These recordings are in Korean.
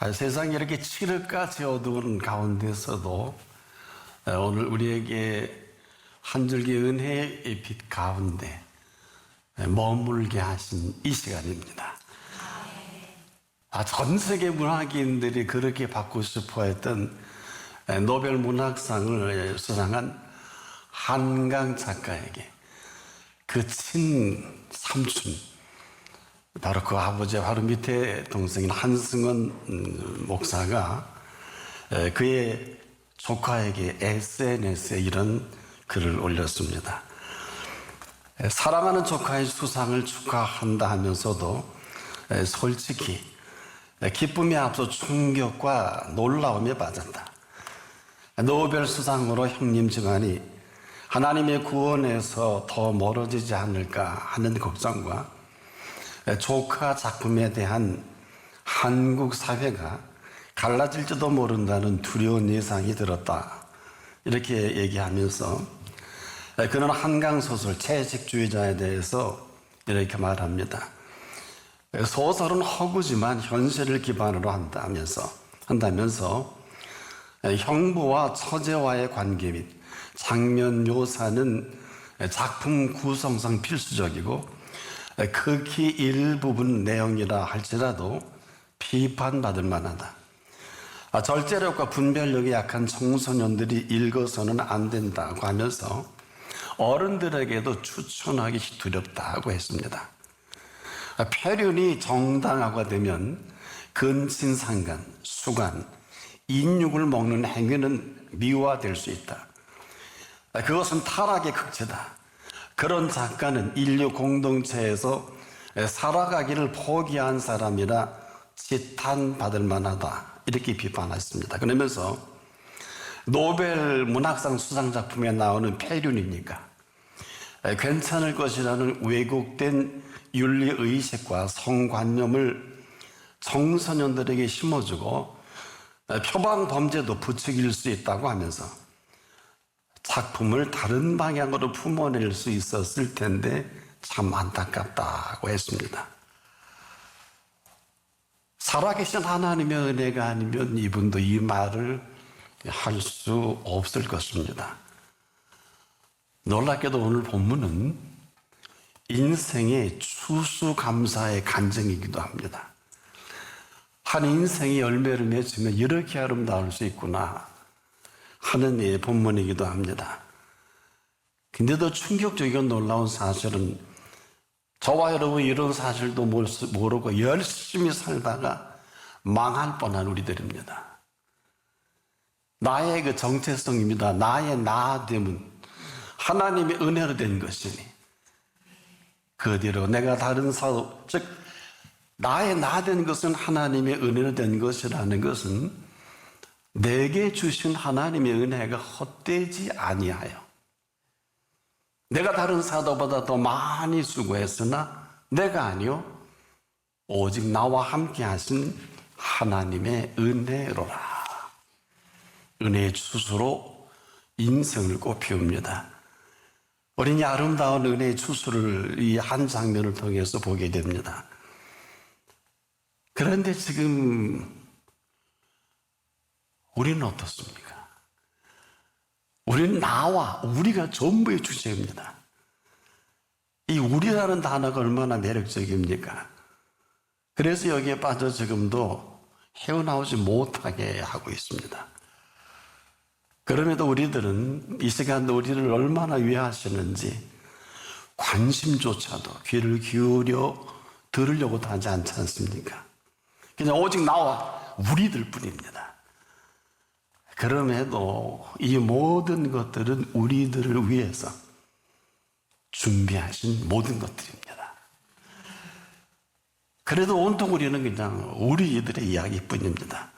세상이 이렇게 칠흑같이 어두운 가운데서도 오늘 우리에게 한 줄기 은혜의 빛 가운데 머물게 하신 이 시간입니다. 전 세계 문학인들이 그렇게 받고 싶어 했던 노벨 문학상을 수상한 한강 작가에게 그 친삼촌, 바로 그 아버지의 바로 밑에 동생인 한승원 목사가 그의 조카에게 SNS에 이런 글을 올렸습니다. 사랑하는 조카의 수상을 축하한다 하면서도 솔직히 기쁨에 앞서 충격과 놀라움에 빠졌다. 노벨 수상으로 형님 집안이 하나님의 구원에서 더 멀어지지 않을까 하는 걱정과 조카 작품에 대한 한국 사회가 갈라질지도 모른다는 두려운 예상이 들었다. 이렇게 얘기하면서 그는 한강소설 채식주의자에 대해서 이렇게 말합니다. 소설은 허구지만 현실을 기반으로 한다면서 형부와 처제와의 관계 및 장면 묘사는 작품 구성상 필수적이고 극히 일부분 내용이라 할지라도 비판받을 만하다. 절제력과 분별력이 약한 청소년들이 읽어서는 안 된다고 하면서 어른들에게도 추천하기 두렵다고 했습니다. 폐륜이 정당화되면 근친상간, 수간, 인육을 먹는 행위는 미화될 수 있다. 그것은 타락의 극치다. 그런 작가는 인류 공동체에서 살아가기를 포기한 사람이라 지탄받을 만하다. 이렇게 비판했습니다. 그러면서 노벨 문학상 수상 작품에 나오는 폐륜이니까 괜찮을 것이라는 왜곡된 윤리의식과 성관념을 청소년들에게 심어주고 표방범죄도 부추길 수 있다고 하면서 작품을 다른 방향으로 품어낼 수 있었을 텐데 참 안타깝다고 했습니다. 살아계신 하나님의 은혜가 아니면 이분도 이 말을 할 수 없을 것입니다. 놀랍게도 오늘 본문은 인생의 추수감사의 간증이기도 합니다. 한 인생이 열매를 맺으면 이렇게 아름다울 수 있구나 하는 본문이기도 합니다. 근데도 충격적이고 놀라운 사실은 저와 여러분 이런 사실도 모르고 열심히 살다가 망할 뻔한 우리들입니다. 나의 그 정체성입니다. 나의 나됨은 하나님의 은혜로 된 것이니 그 뒤로 내가 다른 사도, 즉 나의 나 된 것은 하나님의 은혜로 된 것이라는 것은 내게 주신 하나님의 은혜가 헛되지 아니하여 내가 다른 사도보다 더 많이 수고했으나 내가 아니요 오직 나와 함께 하신 하나님의 은혜로라. 은혜의 추수로 인생을 꽃피웁니다. 우리는 아름다운 은혜의 추수를 이 한 장면을 통해서 보게 됩니다. 그런데 지금 우리는 어떻습니까? 우리는 나와 우리가 전부의 주제입니다. 이 우리라는 단어가 얼마나 매력적입니까? 그래서 여기에 빠져 지금도 헤어나오지 못하게 하고 있습니다. 그럼에도 우리들은 이 시간도 우리를 얼마나 위하시는지 관심조차도 귀를 기울여 들으려고도 하지 않지 않습니까? 그냥 오직 나와 우리들 뿐입니다. 그럼에도 이 모든 것들은 우리들을 위해서 준비하신 모든 것들입니다. 그래도 온통 우리는 그냥 우리들의 이야기뿐입니다.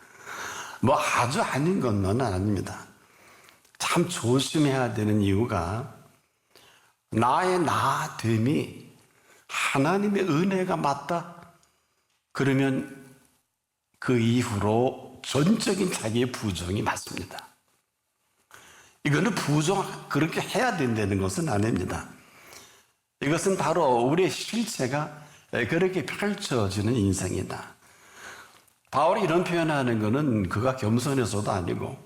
뭐 아주 아닌 것만은 아닙니다. 참 조심해야 되는 이유가 나의 나됨이 하나님의 은혜가 맞다. 그러면 그 이후로 전적인 자기의 부정이 맞습니다. 이거는 그렇게 해야 된다는 것은 아닙니다. 이것은 바로 우리의 실체가 그렇게 펼쳐지는 인생이다. 바울이 이런 표현하는 것은 그가 겸손해서도 아니고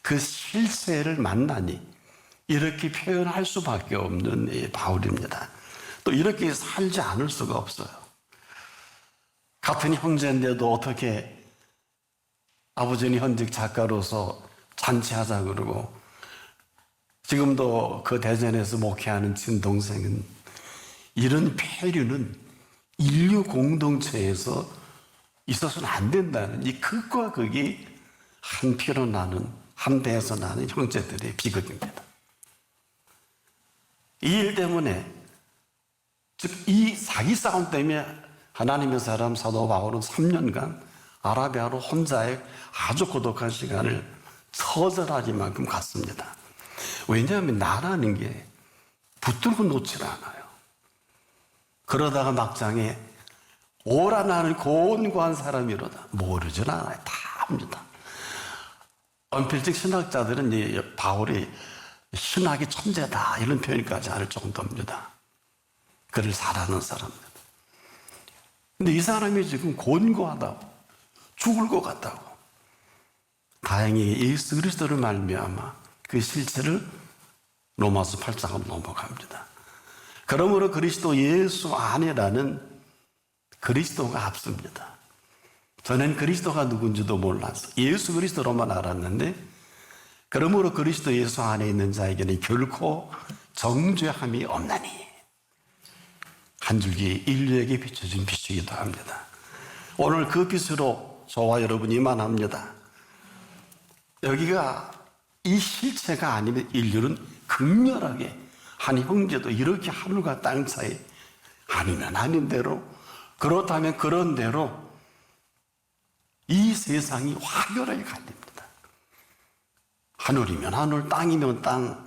그 실체를 만나니 이렇게 표현할 수밖에 없는 바울입니다. 또 이렇게 살지 않을 수가 없어요. 같은 형제인데도 어떻게 아버지는 현직 작가로서 잔치하자 그러고 지금도 그 대전에서 목회하는 친동생은 이런 폐류는 인류 공동체에서 있어서는 안 된다는 이 극과 극이 한 피로 나는 한 배에서 나는 형제들의 비극입니다. 이 일 때문에 즉 이 사기 싸움 때문에 하나님의 사람 사도 바울은 3년간 아라비아로 혼자의 아주 고독한 시간을 처절하기만큼 갔습니다. 왜냐하면 나라는 게 붙들고 놓질 않아요. 그러다가 막장에 오라 나는 곤고한 사람이로다. 모르질 않아요. 다 압니다. 언필적 신학자들은 이 바울이 신학의 천재다 이런 표현까지 할 정도입니다. 그를 잘하는 사람입니다. 근데 이 사람이 지금 곤고하다고 죽을 것 같다고. 다행히 예수 그리스도를 말미암아 그 실체를 로마서 8장으로 넘어갑니다. 그러므로 그리스도 예수 안에라는 그리스도가 앞섭니다. 저는 그리스도가 누군지도 몰라서 예수 그리스도로만 알았는데 그러므로 그리스도 예수 안에 있는 자에게는 결코 정죄함이 없나니 한 줄기 인류에게 비춰진 빛이기도 합니다. 오늘 그 빛으로 저와 여러분이 이만합니다. 여기가 이 실체가 아니면 인류는 극렬하게 한 형제도 이렇게 하늘과 땅 사이 아니면 아닌 대로 그렇다면 그런 대로 이 세상이 화결하게 갈립니다. 하늘이면 하늘, 땅이면 땅.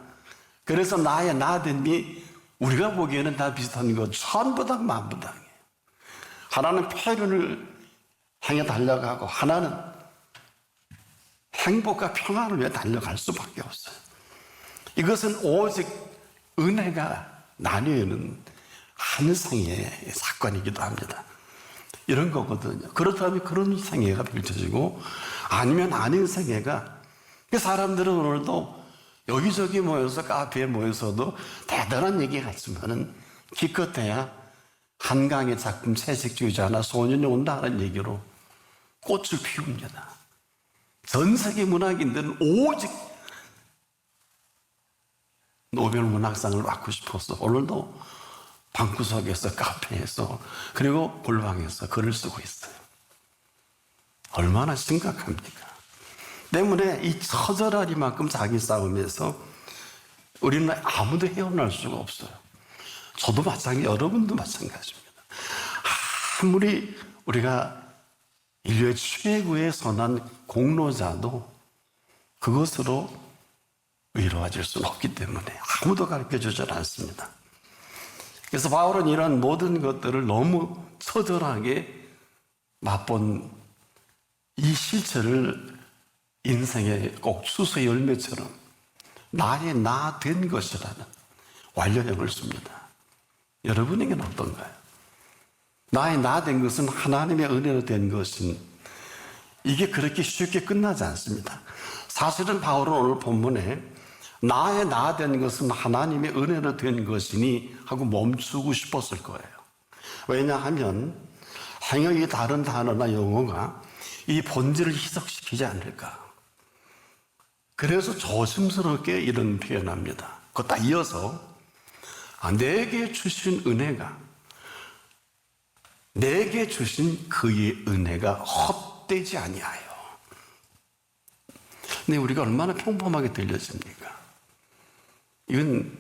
그래서 나의 나됨이 우리가 보기에는 다 비슷한 것 천부당 만부당이에요. 하나는 폐륜을 향해 달려가고 하나는 행복과 평안을 위해 달려갈 수밖에 없어요. 이것은 오직 은혜가 나뉘는 한 생애의 사건이기도 합니다. 이런 거거든요. 그렇다면 그런 생애가 펼쳐지고 아니면 아닌 생애가 사람들은 오늘도 여기저기 모여서 카페에 모여서도 대단한 얘기가 있으면은 기껏해야 한강의 작품 채식주의자나 소년이 온다는 얘기로 꽃을 피웁니다. 전 세계 문학인들은 오직 노벨 문학상을 받고 싶어서 오늘도 방구석에서 카페에서 그리고 골방에서 글을 쓰고 있어요. 얼마나 심각합니까? 때문에 이 처절하리만큼 자기 싸움에서 우리는 아무도 헤어날 수가 없어요. 저도 마찬가지, 여러분도 마찬가지입니다. 아무리 우리가 인류의 최고의 선한 공로자도 그것으로 위로해줄 수는 없기 때문에 아무도 가르쳐주질 않습니다. 그래서 바울은 이런 모든 것들을 너무 처절하게 맛본 이 실체를 인생의 꼭 수수의 열매처럼 나의 나 된 것이라는 완료형을 씁니다. 여러분에게는 어떤가요? 나의 나 된 것은 하나님의 은혜로 된 것인 이게 그렇게 쉽게 끝나지 않습니다. 사실은 바울은 오늘 본문에 나의 나 된 것은 하나님의 은혜로 된 것이니 하고 멈추고 싶었을 거예요. 왜냐하면 행역이 다른 단어나 용어가 이 본질을 희석시키지 않을까. 그래서 조심스럽게 이런 표현합니다. 그거 딱 이어서 내게 주신 은혜가 내게 주신 그의 은혜가 헛되지 아니하여. 근데 우리가 얼마나 평범하게 들려집니까? 이건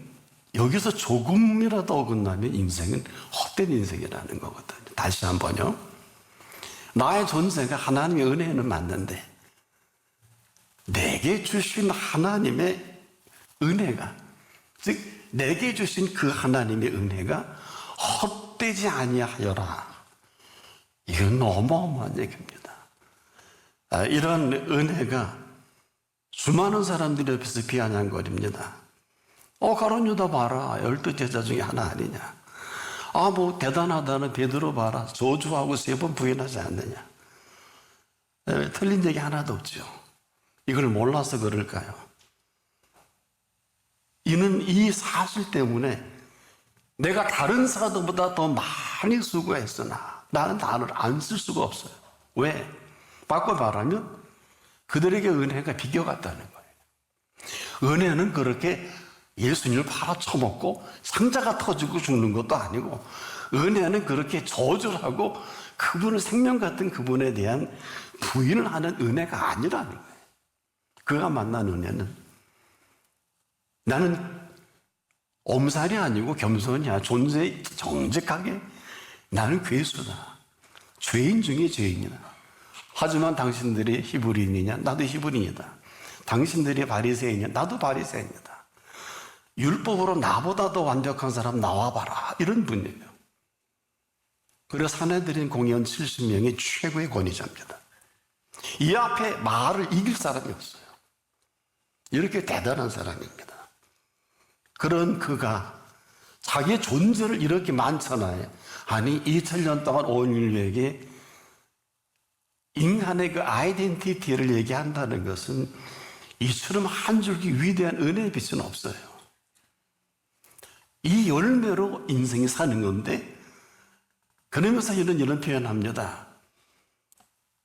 여기서 조금이라도 어긋나면 인생은 헛된 인생이라는 거거든요. 다시 한번요. 나의 존재가 하나님의 은혜는 맞는데 내게 주신 하나님의 은혜가 즉 내게 주신 그 하나님의 은혜가 헛되지 아니하여라. 이건 어마어마한 얘기입니다. 이런 은혜가 수많은 사람들이 옆에서 비아냥거립니다. 가룟 유다 봐라. 12제자 중에 하나 아니냐. 뭐 대단하다는 베드로 봐라. 저주하고 3번 부인하지 않느냐. 틀린 적이 하나도 없죠. 이걸 몰라서 그럴까요? 이는 이 사실 때문에 내가 다른 사도보다 더 많이 수고했으나 나는 단어를 안 쓸 수가 없어요. 왜? 바꿔 말하면 그들에게 은혜가 비껴갔다는 거예요. 은혜는 그렇게 예수님을 팔아쳐먹고 상자가 터지고 죽는 것도 아니고, 은혜는 그렇게 저주하고 그분을 생명 같은 그분에 대한 부인을 하는 은혜가 아니라는 거예요. 그가 만난 은혜는, 나는 엄살이 아니고 겸손이야, 존재 정직하게 나는 괴수다, 죄인 중에 죄인이다. 하지만 당신들이 히브리인이냐? 나도 히브리인이다. 당신들이 바리새인이냐? 나도 바리새인이다. 율법으로 나보다 더 완벽한 사람 나와봐라, 이런 분이에요. 그래서 산헤드린 공의원 70명이 최고의 권위자입니다. 이 앞에 말을 이길 사람이 없어요. 이렇게 대단한 사람입니다. 그런 그가 자기의 존재를 이렇게 만천하에, 아니 2000년 동안 온 인류에게 인간의 그 아이덴티티를 얘기한다는 것은 이처럼 한 줄기 위대한 은혜의 빛은 없어요. 이 열매로 인생이 사는 건데, 그러면서 이런 표현합니다.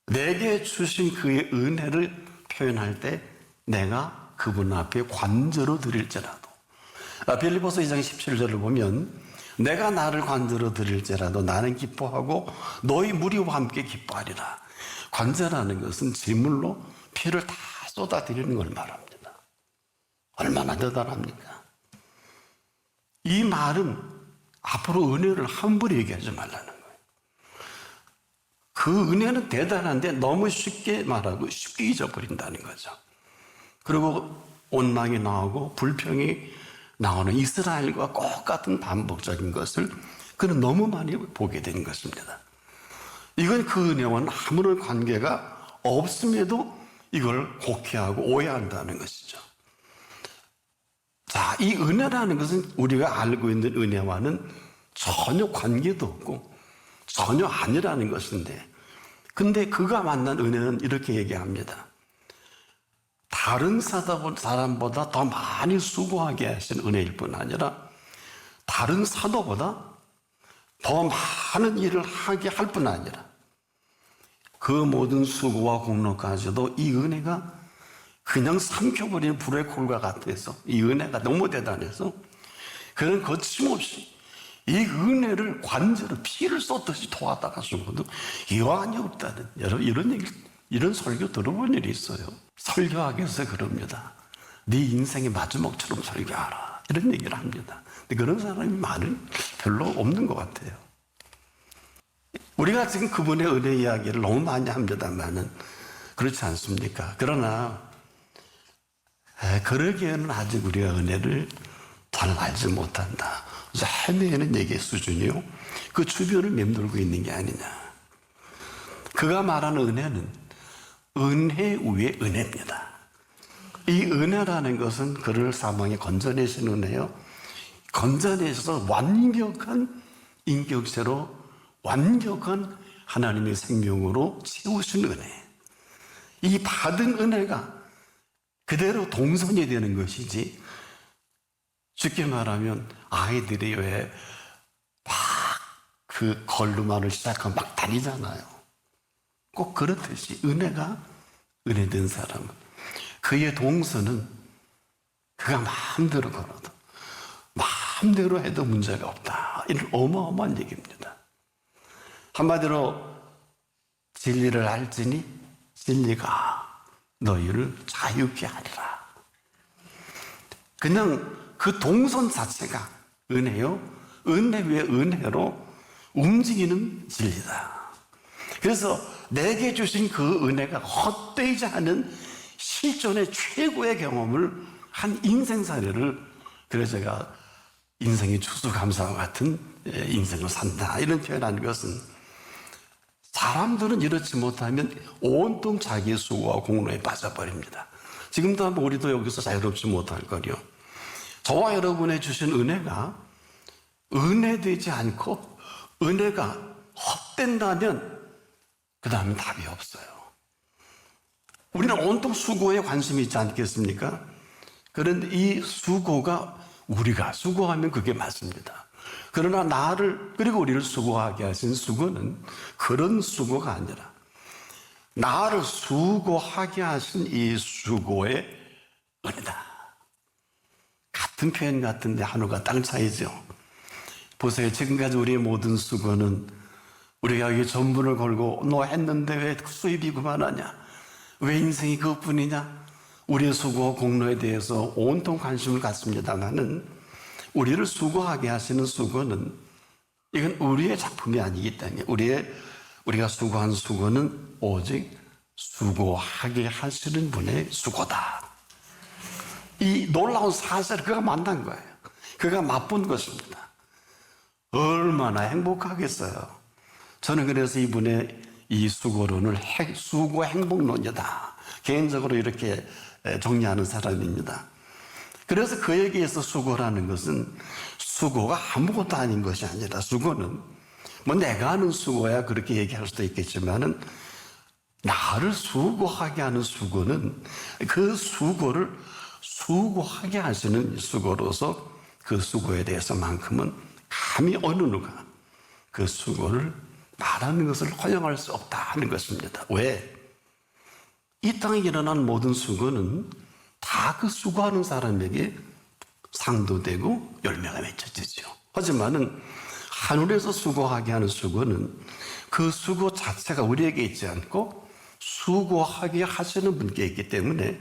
내게 주신 그의 은혜를 표현할 때 내가 그분 앞에 관저로 드릴지라도, 빌립보서 2장 17절을 보면 내가 나를 관저로 드릴지라도 나는 기뻐하고 너희 무리와 함께 기뻐하리라. 관저라는 것은 제물로 피를 다 쏟아드리는 걸 말합니다. 얼마나 대단합니까? 이 말은 앞으로 은혜를 함부로 얘기하지 말라는 거예요. 그 은혜는 대단한데 너무 쉽게 말하고 쉽게 잊어버린다는 거죠. 그리고 원망이 나오고 불평이 나오는 이스라엘과 똑같은 반복적인 것을 그는 너무 많이 보게 된 것입니다. 이건 그 은혜와는 아무런 관계가 없음에도 이걸 곡해하고 오해한다는 것이죠. 자, 이 은혜라는 것은 우리가 알고 있는 은혜와는 전혀 관계도 없고 전혀 아니라는 것인데, 근데 그가 만난 은혜는 이렇게 얘기합니다. 다른 사람보다 더 많이 수고하게 하신 은혜일 뿐 아니라 다른 사도보다 더 많은 일을 하게 할 뿐 아니라 그 모든 수고와 공로까지도 이 은혜가 그냥 삼켜버리는 불의 콜과 같아서, 이 은혜가 너무 대단해서 그는 거침없이 이 은혜를 관저로 피를 쏟듯이 도왔다가 죽어도 여한이 없다는, 여러분 이런 설교 들어본 일이 있어요. 설교하기위해서 그럽니다. 네 인생의 마지막처럼 설교하라, 이런 얘기를 합니다. 근데 그런 사람이 별로 없는 것 같아요. 우리가 지금 그분의 은혜 이야기를 너무 많이 합니다만은 그렇지 않습니까? 그러나 그러기에는 아직 우리가 은혜를 잘 알지 못한다. 헤매는 얘기의 수준이요, 그 주변을 맴돌고 있는 게 아니냐. 그가 말하는 은혜는 은혜 위에 은혜입니다. 이 은혜라는 것은 그를 사망에 건져내신 은혜요, 건져내셔서 완벽한 인격체로 완벽한 하나님의 생명으로 채우신 은혜. 이 받은 은혜가 그대로 동선이 되는 것이지, 쉽게 말하면 아이들이 왜 막 그 걸음마를 시작하면 막 다니잖아요. 꼭 그렇듯이 은혜가, 은혜된 사람은 그의 동선은 그가 마음대로 걸어도 마음대로 해도 문제가 없다, 이런 어마어마한 얘기입니다. 한마디로 진리를 알지니 진리가 너희를 자유케 하리라. 그냥 그 동선 자체가 은혜요, 은혜 위에 은혜로 움직이는 진리다. 그래서 내게 주신 그 은혜가 헛되지 않은 실존의 최고의 경험을 한 인생 사례를, 그래서 제가 인생의 추수감사와 같은 인생을 산다, 이런 표현하는 것은, 사람들은 이렇지 못하면 온통 자기의 수고와 공로에 빠져버립니다. 지금도 한번 우리도 여기서 자유롭지 못할 거요. 저와 여러분의 주신 은혜가 은혜되지 않고 은혜가 헛된다면 그 다음에 답이 없어요. 우리는 온통 수고에 관심이 있지 않겠습니까? 그런데 이 수고가 우리가 수고하면 그게 맞습니다. 그러나 나를 그리고 우리를 수고하게 하신 수고는 그런 수고가 아니라 나를 수고하게 하신 이 수고의 은혜다. 같은 표현 같은데 하늘과 땅 차이죠. 보세요. 지금까지 우리의 모든 수고는 우리가 여기 전분을 걸고 너 했는데 왜 수입이 그만하냐? 왜 인생이 그것뿐이냐? 우리의 수고와 공로에 대해서 온통 관심을 갖습니다만은 우리를 수고하게 하시는 수고는 이건 우리의 작품이 아니기 때문에 우리가 수고한 수고는 오직 수고하게 하시는 분의 수고다. 이 놀라운 사실을 그가 만난 거예요. 그가 맛본 것입니다. 얼마나 행복하겠어요. 저는 그래서 이분의 이 수고론을 수고 행복론이다. 개인적으로 이렇게 정리하는 사람입니다. 그래서 그에게서 수고라는 것은 수고가 아무것도 아닌 것이 아니라 수고는 뭐 내가 하는 수고야 그렇게 얘기할 수도 있겠지만은 나를 수고하게 하는 수고는 그 수고를 수고하게 하시는 수고로서 그 수고에 대해서만큼은 감히 어느 누가 그 수고를 말하는 것을 허용할 수 없다는 것입니다. 왜? 이 땅에 일어난 모든 수고는 다 그 수고하는 사람에게 상도 되고 열매가 맺혀지죠. 하지만은 하늘에서 수고하게 하는 수고는 그 수고 자체가 우리에게 있지 않고 수고하게 하시는 분께 있기 때문에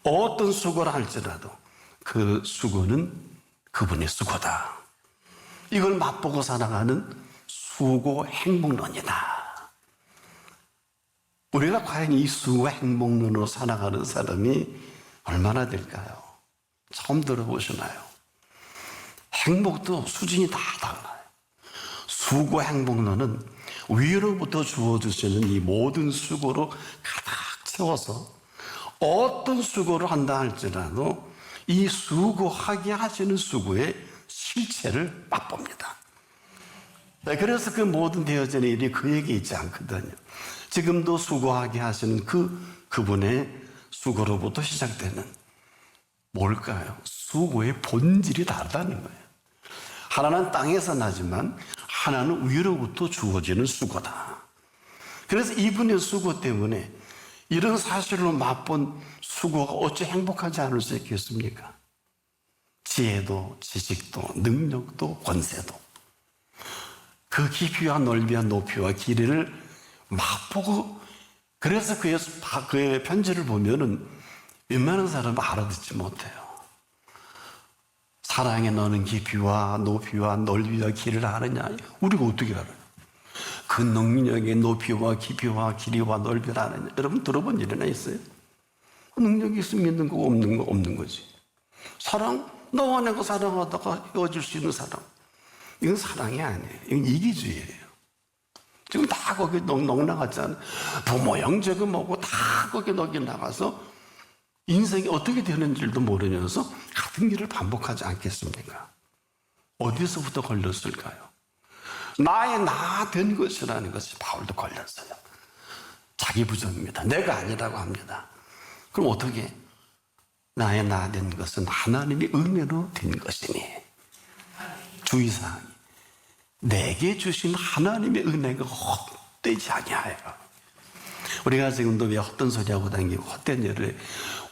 어떤 수고를 할지라도 그 수고는 그분의 수고다. 이걸 맛보고 살아가는 수고 행복론이다. 우리가 과연 이 수고 행복론으로 살아가는 사람이 얼마나 될까요? 처음 들어보시나요? 행복도 수준이 다 달라요. 수고 행복론은 위로부터 주어주시는 이 모든 수고로 가득 채워서 어떤 수고를 한다 할지라도 이 수고하게 하시는 수고의 실체를 맛봅니다. 그래서 그 모든 되어지는 일이 그에게 있지 않거든요. 지금도 수고하게 하시는 그분의 수고로부터 시작되는 뭘까요? 수고의 본질이 다르다는 거예요. 하나는 땅에서 나지만 하나는 위로부터 주어지는 수고다. 그래서 이분의 수고 때문에 이런 사실로 맛본 수고가 어찌 행복하지 않을 수 있겠습니까? 지혜도 지식도 능력도 권세도 그 깊이와 넓이와 높이와 길이를 맛보고 그래서 그의 편지를 보면은 웬만한 사람은 알아듣지 못해요. 사랑에 너는 깊이와 높이와 넓이와 길을 아느냐? 우리가 어떻게 알아요? 그 능력의 높이와 깊이와 길이와 넓이를 아느냐? 여러분 들어본 일이나 있어요? 능력이 있으면 있는 거 없는 거지. 사랑, 너와 내가 사랑하다가 헤어질 수 있는 사랑. 이건 사랑이 아니에요. 이건 이기주의예요. 지금 다 거기 넉나갔잖아요. 부모 형제고 뭐고 다 거기 나가서 인생이 어떻게 되는지도 모르면서 같은 길을 반복하지 않겠습니까? 어디서부터 걸렸을까요? 나의 나 된 것이라는 것이 바울도 걸렸어요. 자기 부정입니다. 내가 아니라고 합니다. 그럼 어떻게? 나의 나 된 것은 하나님의 은혜로 된 것이니. 주의사항이 내게 주신 하나님의 은혜가 헛되지 아니하여. 우리가 지금도 왜 헛된 소리하고 다니고 헛된 일을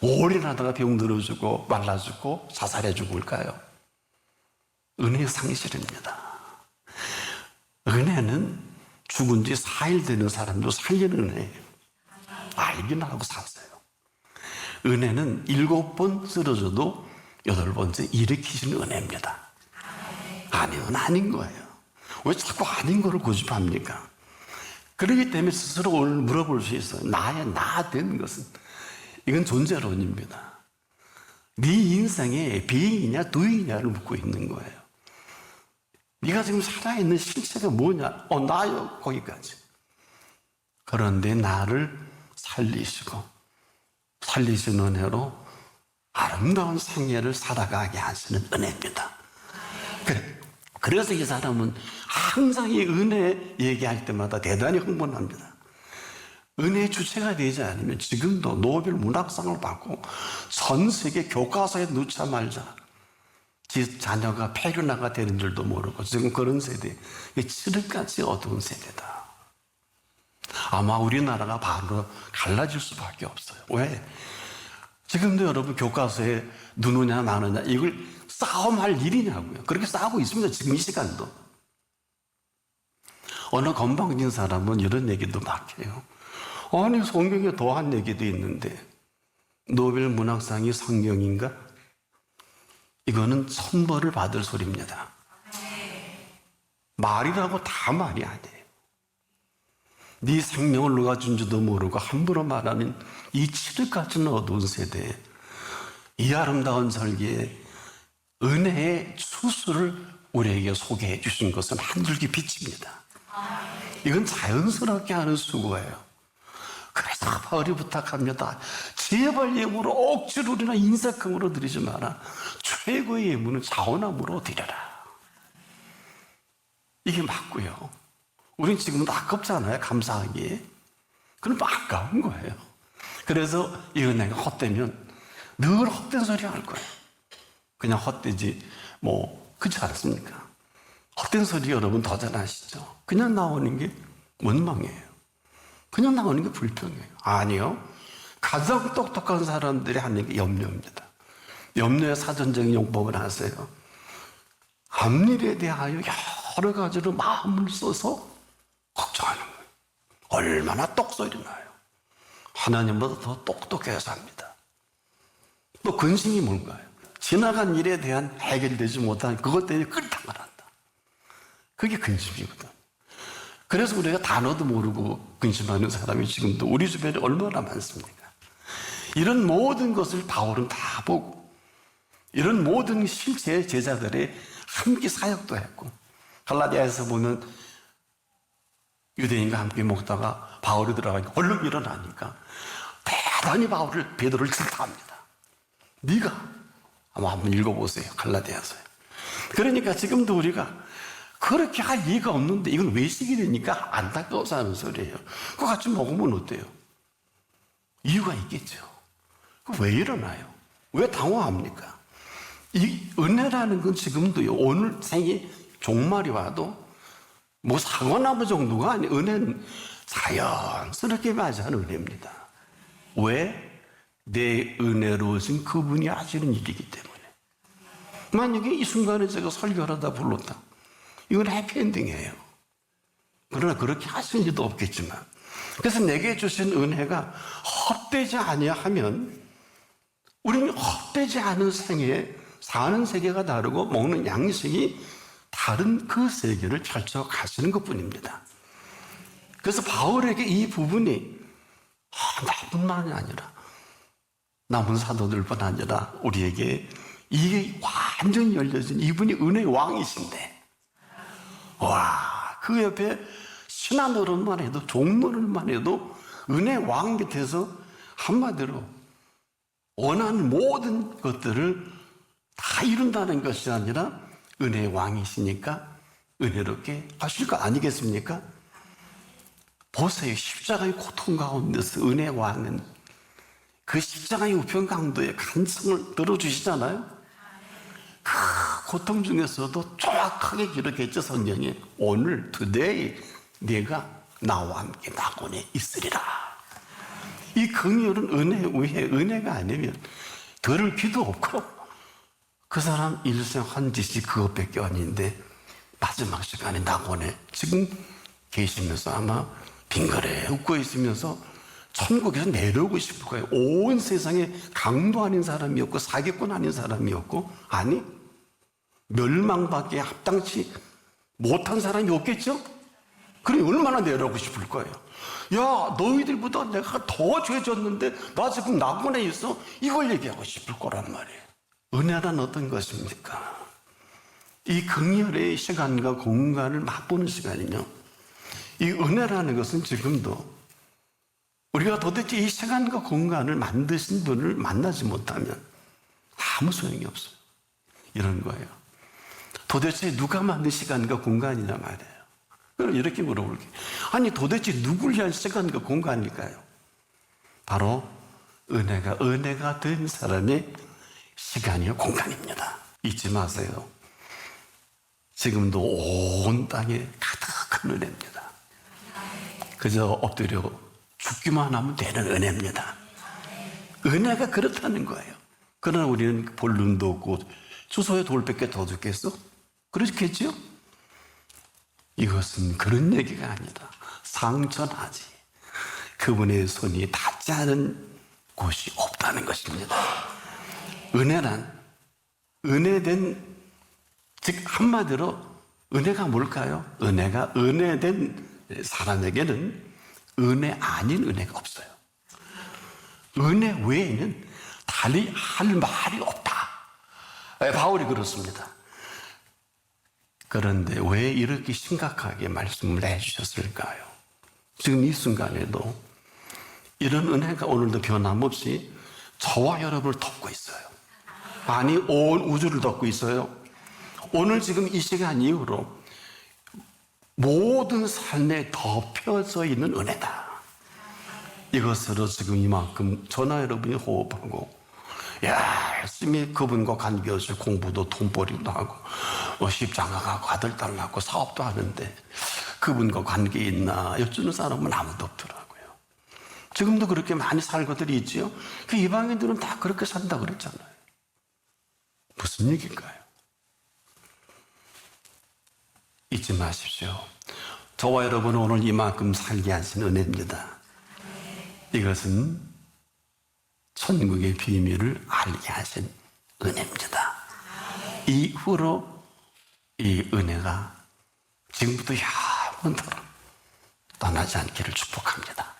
올인하다가 병들어 죽고 말라 죽고 자살해 죽을까요? 은혜의 상실입니다. 은혜는 죽은 지 4일 되는 사람도 살리는 은혜예요. 알기는 하고 샀어요. 은혜는 7번 쓰러져도 8번째 일으키시는 은혜입니다. 아니면 아닌 거예요. 왜 자꾸 아닌 거를 고집합니까? 그렇기 때문에 스스로 오늘 물어볼 수 있어요. 나의 나 된 것은 이건 존재론입니다. 네 인생에 being이냐 doing이냐를 묻고 있는 거예요. 네가 지금 살아있는 실체가 뭐냐? 나요. 거기까지. 그런데 나를 살리시고 살리신 은혜로 아름다운 생애를 살아가게 하시는 은혜입니다. 그래서 이 사람은 항상 이 은혜 얘기할 때마다 대단히 흥분합니다. 은혜의 주체가 되지 않으면 지금도 노벨 문학상을 받고 전 세계 교과서에 넣자 말자 지 자녀가 폐륜아가 되는 줄도 모르고 지금 그런 세대, 칠흑같이 어두운 세대다. 아마 우리나라가 바로 갈라질 수밖에 없어요. 왜? 지금도 여러분 교과서에 누누냐 나누냐 이걸 싸움할 일이냐고요. 그렇게 싸우고 있습니다. 지금 이 시간도. 어느 건방진 사람은 이런 얘기도 막 해요. 아니 성경에 더한 얘기도 있는데 노벨 문학상이 성경인가? 이거는 천벌을 받을 소리입니다. 말이라고 다 말이 아니에요. 네 생명을 누가 준지도 모르고 함부로 말하는 이 칠흑같은 어두운 세대에 이 아름다운 설계에 은혜의 수수를 우리에게 소개해 주신 것은 한 줄기 빛입니다. 이건 자연스럽게 하는 수고예요. 그래서 바울이 부탁합니다. 제발 예물을 억지로 우리나 인색함으로 드리지 마라. 최고의 예물은 자원함으로 드려라. 이게 맞고요. 우린 지금도 아깝잖아요. 감사하기에. 그럼 아까운 거예요. 그래서 이 은혜가 헛되면 늘 헛된 소리 할 거예요. 그냥 헛되지 그렇지 않습니까? 헛된 소리 여러분 더 잘 아시죠? 그냥 나오는 게 원망이에요. 그냥 나오는 게 불평이에요. 아니요. 가장 똑똑한 사람들이 하는 게 염려입니다. 염려의 사전적인 용법을 하세요. 앞일에 대하여 여러 가지로 마음을 써서 걱정하는 거예요. 얼마나 똑소리 나요. 하나님보다 더 똑똑해서 합니다. 또 근심이 뭔가요? 지나간 일에 대한 해결되지 못한 그것 때문에 끌당을 한다. 그게 근심이거든. 그래서 우리가 단어도 모르고 근심하는 사람이 지금도 우리 주변에 얼마나 많습니까? 이런 모든 것을 바울은 다 보고 이런 모든 실제 제자들의 함께 사역도 했고 갈라디아에서 보면 유대인과 함께 먹다가 바울이 들어가니까 얼른 일어나니까 대단히 베드로를 질타합니다. 네가 아마 한번 읽어보세요. 갈라디아서요. 그러니까 지금도 우리가 그렇게 할 이유가 없는데 이건 외식이 되니까 안타까워서 하는 소리예요. 그거 같이 먹으면 어때요? 이유가 있겠죠. 왜 일어나요? 왜 당황합니까? 이 은혜라는 건 지금도요. 오늘 생이 종말이 와도 사과나무 정도가 아니에요. 은혜는 자연스럽게 맞이하는 은혜입니다. 왜? 내 은혜로우신 그분이 하시는 일이기 때문에. 만약에 이 순간에 제가 설교를 하다 불렀다. 이건 해피엔딩이에요. 그러나 그렇게 하신 일도 없겠지만. 그래서 내게 주신 은혜가 헛되지 아니하면 우리는 헛되지 않은 생에 사는 세계가 다르고 먹는 양식이 다른 그 세계를 펼쳐 가시는 것뿐입니다. 그래서 바울에게 이 부분이 나뿐만이 아니라 남은 사도들뿐 아니라 우리에게 이게 완전히 열려진 이분이 은혜의 왕이신데 와, 그 옆에 신하 노릇만 해도 종노릇만 해도 은혜 왕 곁에서 한마디로 원하는 모든 것들을 다 이룬다는 것이 아니라 은혜의 왕이시니까 은혜롭게 하실 거 아니겠습니까? 보세요. 십자가의 고통 가운데서 은혜의 왕은 그 십자가의 우편 강도의 간성을 들어주시잖아요. 그 고통 중에서도 정확하게 기록했죠. 성경에 오늘 today 네가 나와 함께 낙원에 있으리라. 이 긍휼은 은혜 위에 은혜가 아니면 들을 귀도 없고 그 사람 일생 한 짓이 그것밖에 아닌데 마지막 시간에 낙원에 지금 계시면서 아마 빙그레 웃고 있으면서 천국에서 내려오고 싶을 거예요. 온 세상에 강도 아닌 사람이 없고 사기꾼 아닌 사람이 없고 아니 멸망밖에 합당치 못한 사람이 없겠죠? 그럼 얼마나 내려오고 싶을 거예요. 야 너희들보다 내가 더 죄졌는데 나 지금 낙원에 있어. 이걸 얘기하고 싶을 거란 말이에요. 은혜란 어떤 것입니까? 이 긍휼의 시간과 공간을 맛보는 시간이며 이 은혜라는 것은 지금도 우리가 도대체 이 시간과 공간을 만드신 분을 만나지 못하면 아무 소용이 없어요. 이런 거예요. 도대체 누가 만든 시간과 공간이냐 말이에요. 그럼 이렇게 물어볼게요. 아니 도대체 누굴 위한 시간과 공간일까요? 바로 은혜가 된 사람의 시간이요 공간입니다. 잊지 마세요. 지금도 온 땅에 가득한 은혜입니다. 그저 엎드려 죽기만 하면 되는 은혜입니다. 은혜가 그렇다는 거예요. 그러나 우리는 볼 눈도 없고 주소에 돌밖에 더 죽겠어? 그렇겠지요? 이것은 그런 얘기가 아니다. 상천하지. 그분의 손이 닿지 않은 곳이 없다는 것입니다. 은혜된, 즉 한마디로 은혜가 뭘까요? 은혜가 은혜된 사람에게는 은혜 아닌 은혜가 없어요. 은혜 외에는 달리 할 말이 없다. 바울이 그렇습니다. 그런데 왜 이렇게 심각하게 말씀을 해주셨을까요? 지금 이 순간에도 이런 은혜가 오늘도 변함없이 저와 여러분을 덮고 있어요. 아니 온 우주를 덮고 있어요. 오늘 지금 이 시간 이후로 모든 삶에 덮여져 있는 은혜다. 이것으로 지금 이만큼 저나 여러분이 호흡하고 열심히 그분과 관계없이 공부도 돈벌이도 하고 십자가가 아들 딸 낳고 사업도 하는데 그분과 관계 있나 여쭈는 사람은 아무도 없더라고요. 지금도 그렇게 많이 살고들이 있지요. 그 이방인들은 다 그렇게 산다 그랬잖아요. 무슨 얘기일까요? 잊지 마십시오. 저와 여러분은 오늘 이만큼 살게 하신 은혜입니다. 이것은 천국의 비밀을 알게 하신 은혜입니다. 이후로 이 은혜가 지금부터 영원토록 떠나지 않기를 축복합니다.